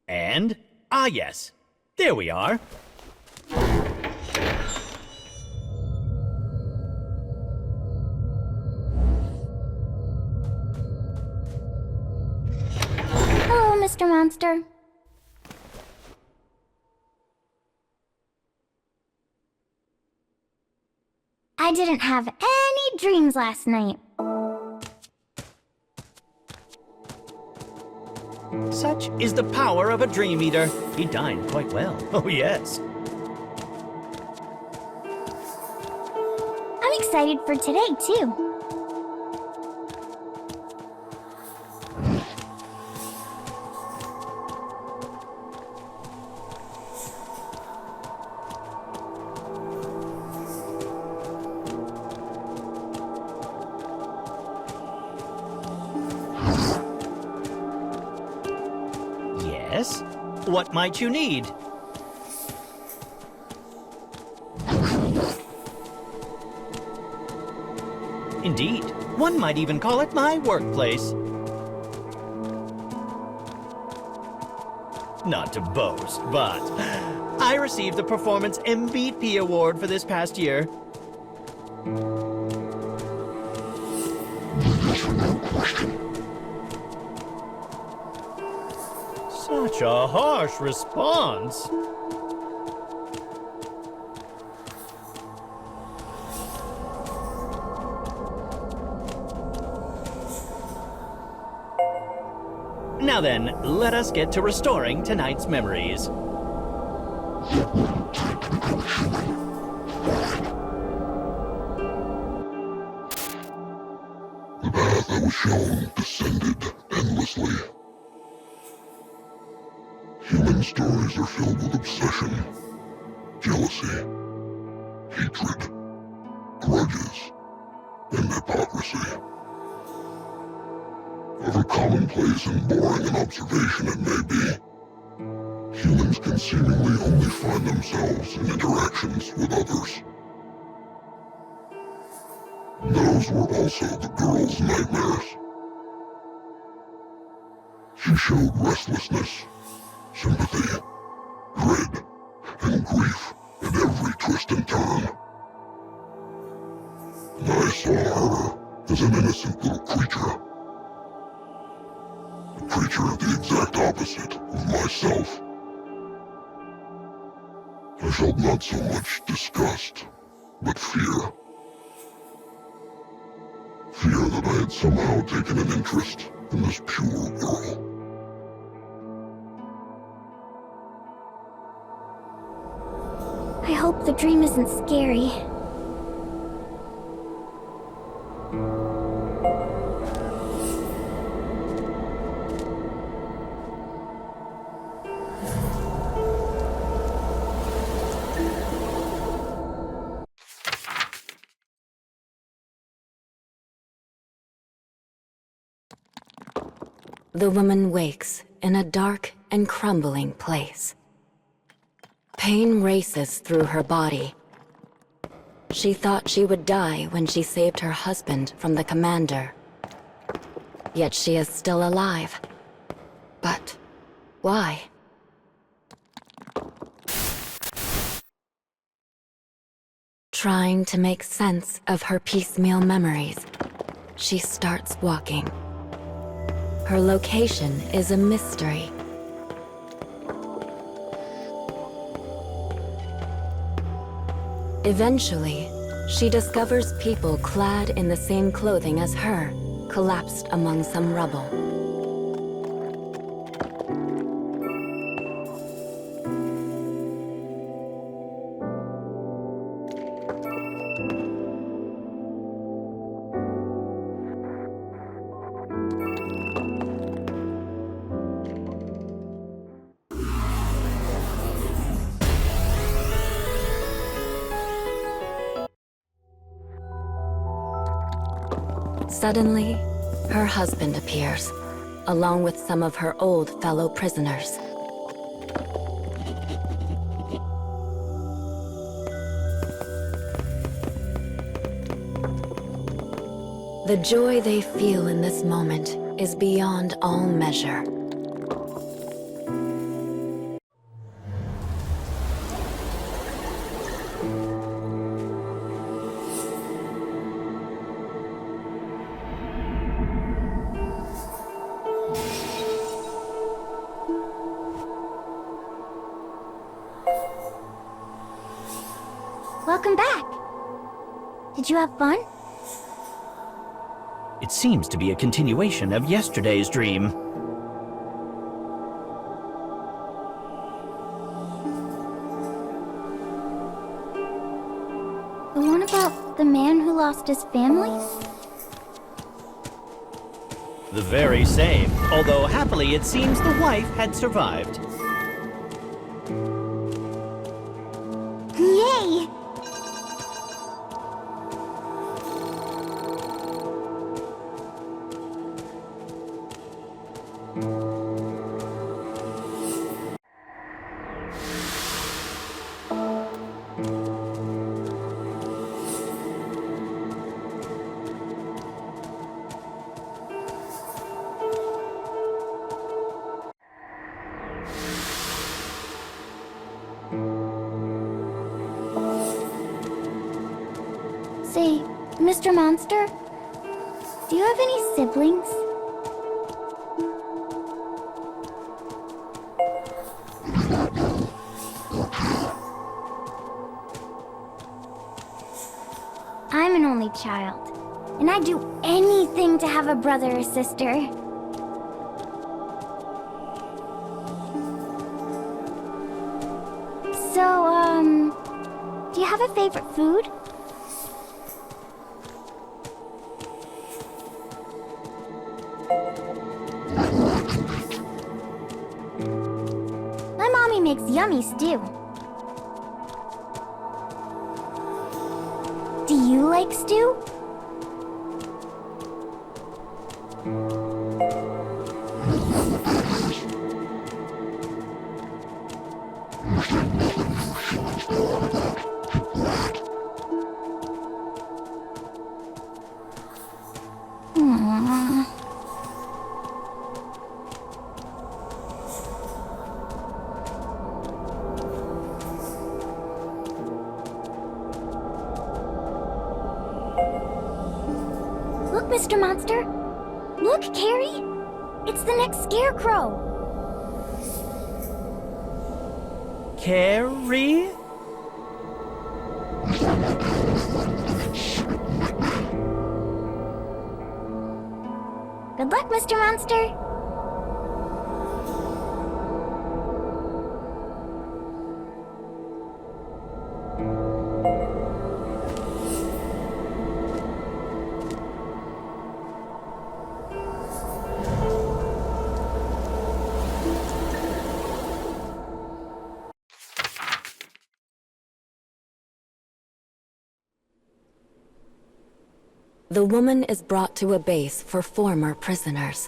And, yes, there we are. Hello, Mr. Monster. I didn't have any dreams last night. Such is the power of a Dream Eater. He dined quite well. Oh, yes. I'm excited for today, too. Yes? What might you need? Indeed. One might even call it my workplace. Not to boast, but I received the Performance MVP award for this past year. Such a harsh response. Now then, let us get to restoring tonight's memories. The path I was shown descended endlessly. Human stories are filled with obsession, jealousy, hatred, grudges, and hypocrisy. However commonplace and boring an observation it may be, humans can seemingly only find themselves in interactions with others. Those were also the girl's nightmares. She showed restlessness, sympathy, dread, and grief at every twist and turn. And I saw her as an innocent little creature. A creature of the exact opposite of myself. I felt not so much disgust, but fear. Fear that I had somehow taken an interest in this pure girl. I hope the dream isn't scary. The woman wakes in a dark and crumbling place. Pain races through her body. She thought she would die when she saved her husband from the commander. Yet she is still alive. But why? Trying to make sense of her piecemeal memories, she starts walking. Her location is a mystery. Eventually, she discovers people clad in the same clothing as her, collapsed among some rubble. Suddenly, her husband appears, along with some of her old fellow prisoners. The joy they feel in this moment is beyond all measure. Welcome back. Did you have fun? It seems to be a continuation of yesterday's dream. The one about the man who lost his family? The very same, although happily it seems the wife had survived. Yay! Say, Mr. Monster, do you have any siblings? I'm an only child, and I'd do anything to have a brother or sister. So, do you have a favorite food? My mommy makes yummy stew. Do you like stew? Aww. Look, Mr. Monster. Look, Carrie. It's the next scarecrow. Carrie? Good luck, Mr. Monster. The woman is brought to a base for former prisoners.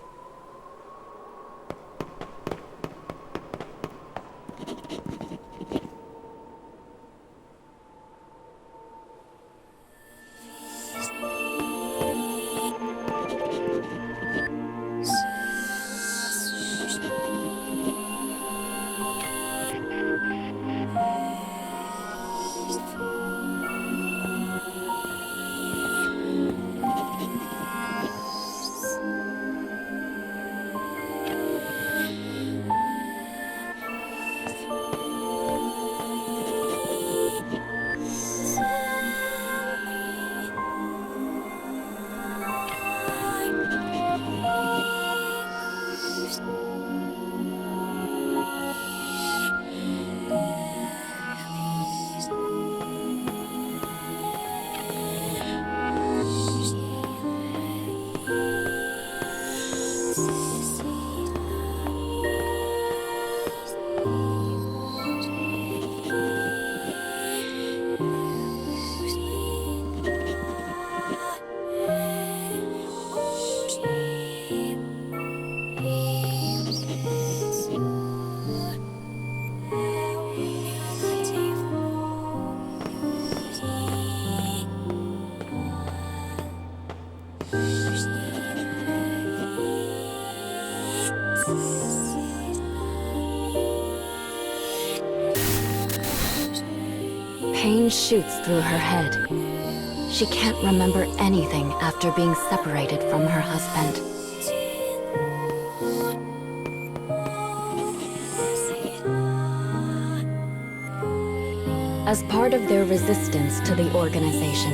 Pain shoots through her head. She can't remember anything after being separated from her husband. As part of their resistance to the organization,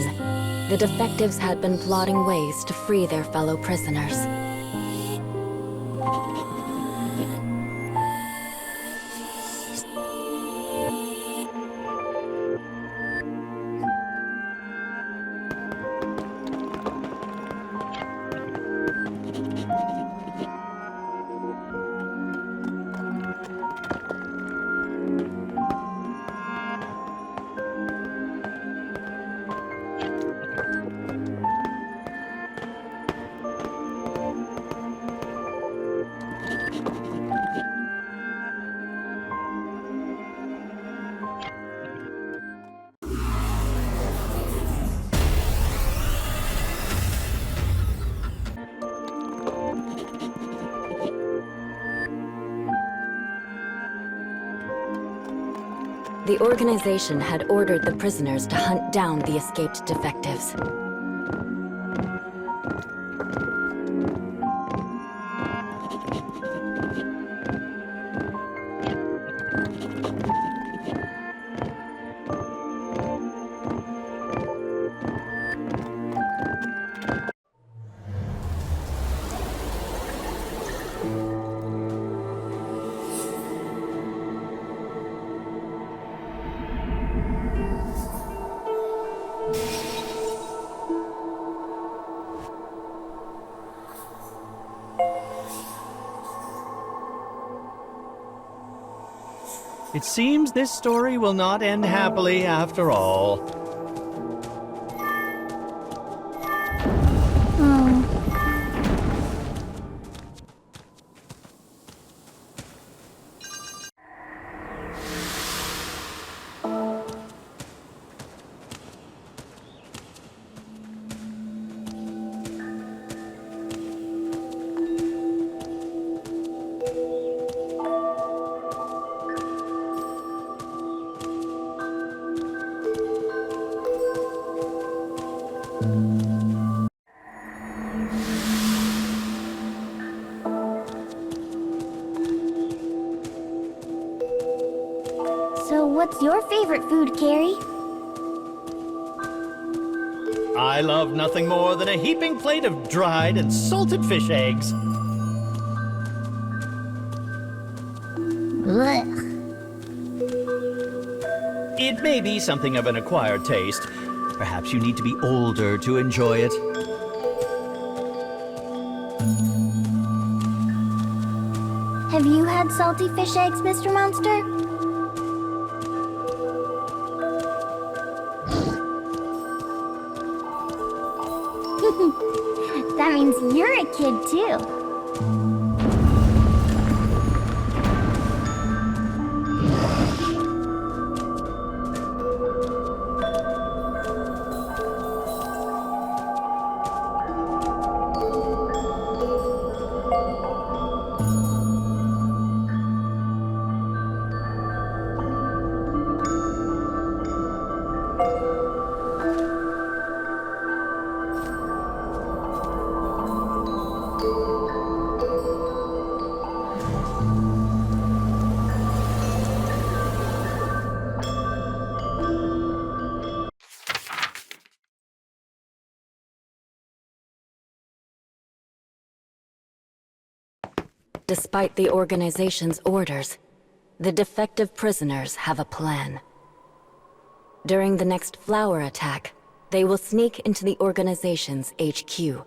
the defectives had been plotting ways to free their fellow prisoners. The organization had ordered the prisoners to hunt down the escaped defectives. It seems this story will not end happily after all. So what's your favorite food, Carrie? I love nothing more than a heaping plate of dried and salted fish eggs. Blech. It may be something of an acquired taste. Perhaps you need to be older to enjoy it. Have you had salty fish eggs, Mr. Monster? That means you're a kid, too. Despite the organization's orders, the defective prisoners have a plan. During the next flower attack, they will sneak into the organization's HQ.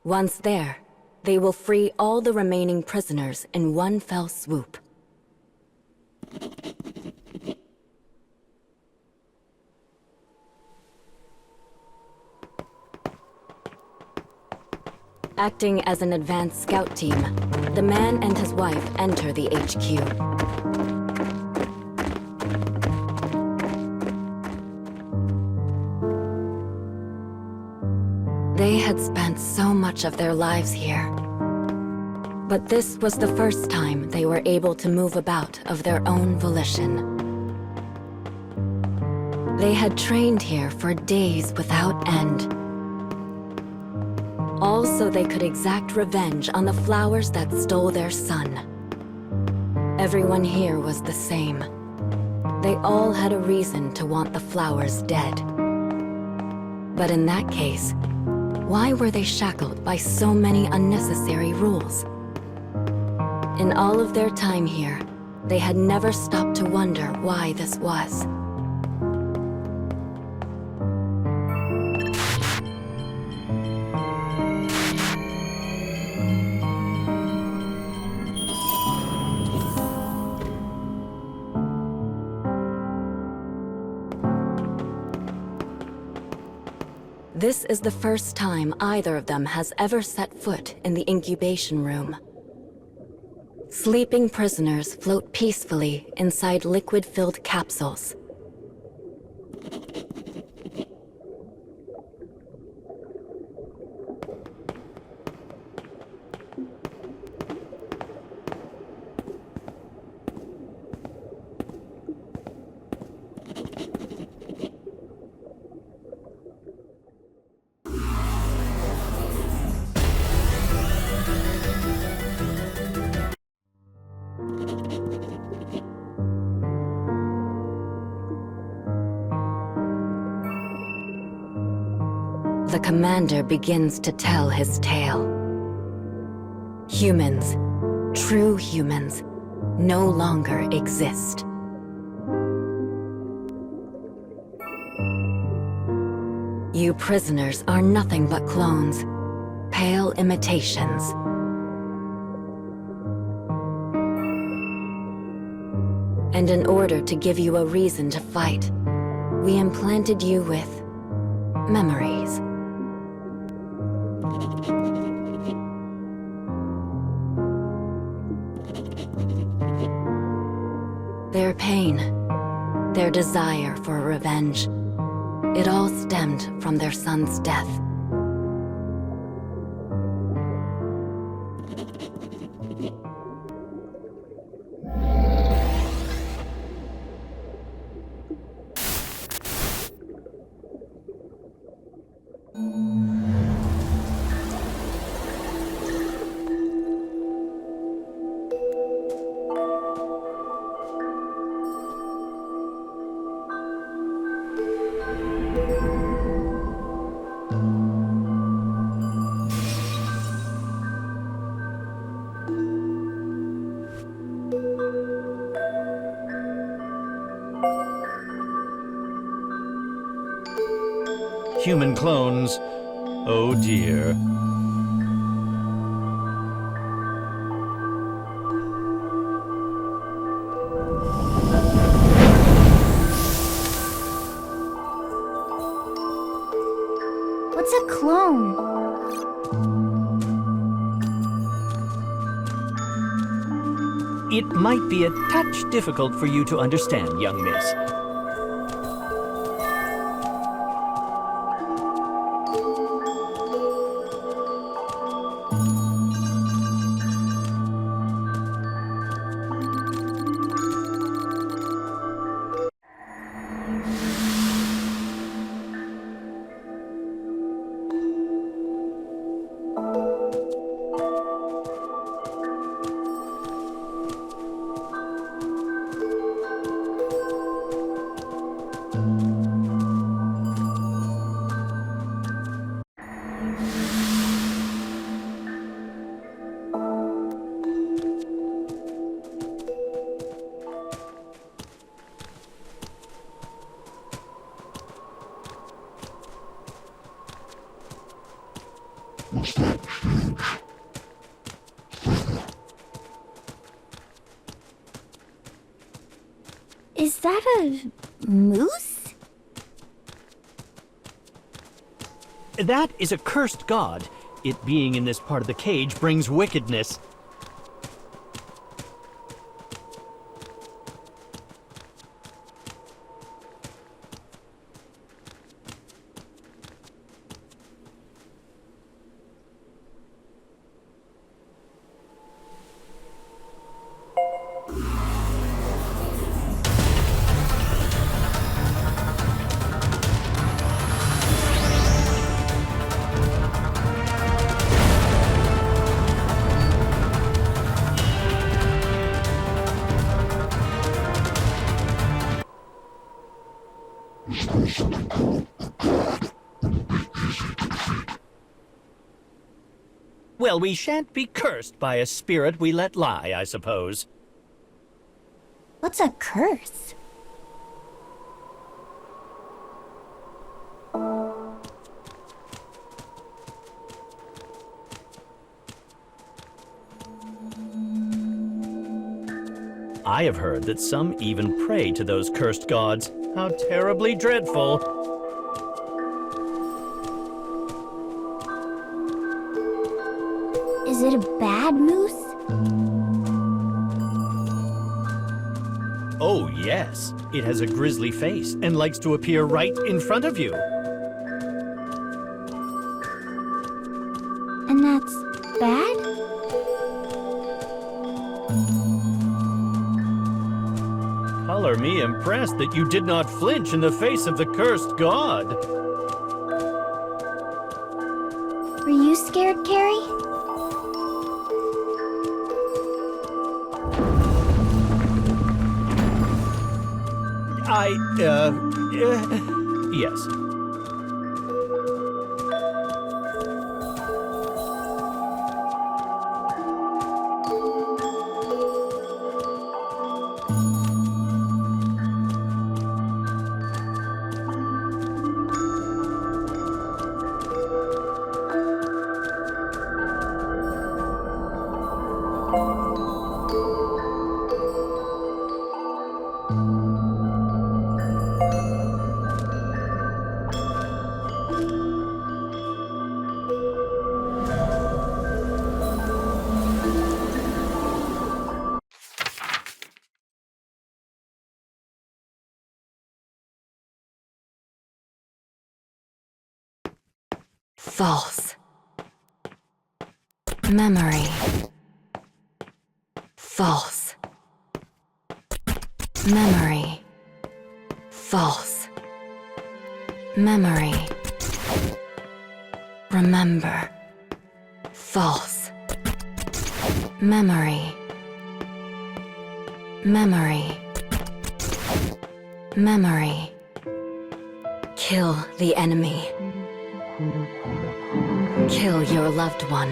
Once there, they will free all the remaining prisoners in one fell swoop. Acting as an advanced scout team, the man and his wife enter the HQ. They had spent so much of their lives here. But this was the first time they were able to move about of their own volition. They had trained here for days without end. All so they could exact revenge on the flowers that stole their sun. Everyone here was the same. They all had a reason to want the flowers dead. But in that case, why were they shackled by so many unnecessary rules? In all of their time here, they had never stopped to wonder why this was. This is the first time either of them has ever set foot in the incubation room. Sleeping prisoners float peacefully inside liquid-filled capsules. The commander begins to tell his tale. Humans, true humans, no longer exist. You prisoners are nothing but clones, pale imitations. And in order to give you a reason to fight, we implanted you with memories. Their pain, their desire for revenge, it all stemmed from their son's death. Human clones. Oh dear. What's a clone? It might be a touch difficult for you to understand, young miss. Was that huge? Is that a moose? That is a cursed god. It being in this part of the cage brings wickedness. is closer to God than God would be easy to defeat. Well, we shan't be cursed by a spirit we let lie, I suppose. What's a curse? I have heard that some even pray to those cursed gods. How terribly dreadful. Is it a bad moose? Oh, yes. It has a grisly face and likes to appear right in front of you. And that's bad? Color me impressed that you did not flinch in the face of the cursed god. Were you scared, Carrie? Yes. False. Memory. False. Memory. False. Memory. Remember. False. Memory. Memory. Memory. Kill the enemy. Kill your loved one.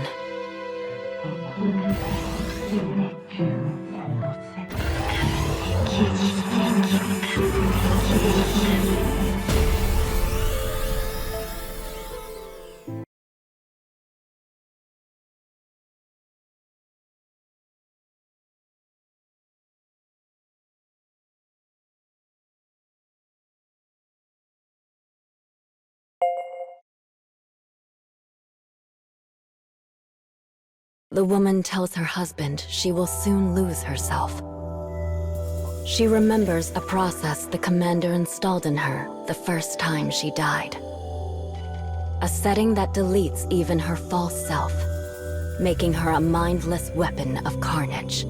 The woman tells her husband she will soon lose herself. She remembers a process the commander installed in her the first time she died. A setting that deletes even her false self, making her a mindless weapon of carnage.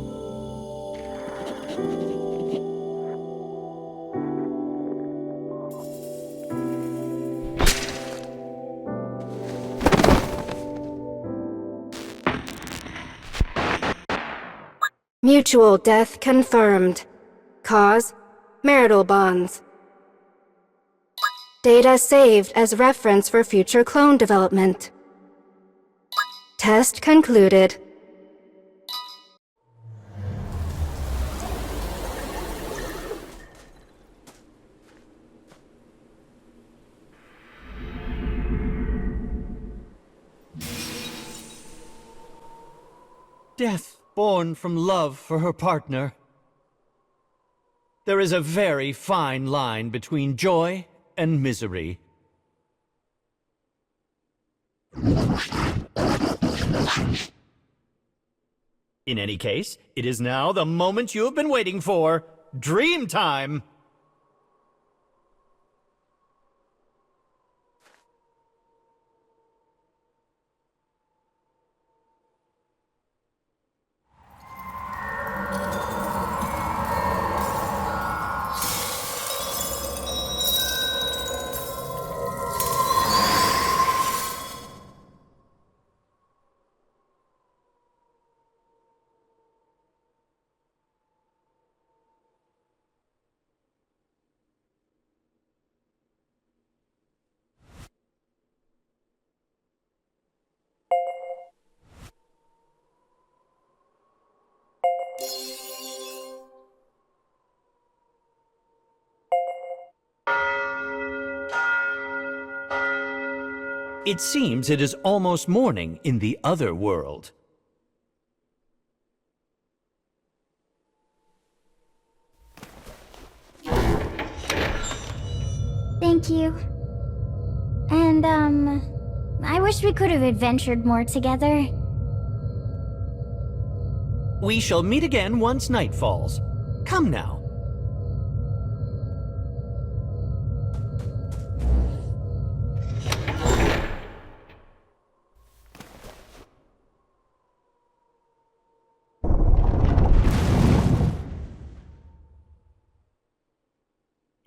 Mutual death confirmed. Cause: marital bonds. Data saved as reference for future clone development. Test concluded. Death born from love for her partner. There is a very fine line between joy and misery. In any case, it is now the moment you have been waiting for. Dream time! It seems it is almost morning in the other world. Thank you. And, I wish we could have adventured more together. We shall meet again once night falls. Come now.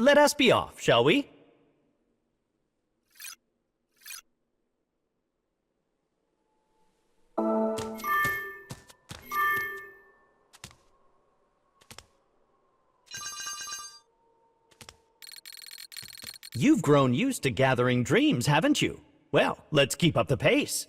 Let us be off, shall we? You've grown used to gathering dreams, haven't you? Well, let's keep up the pace.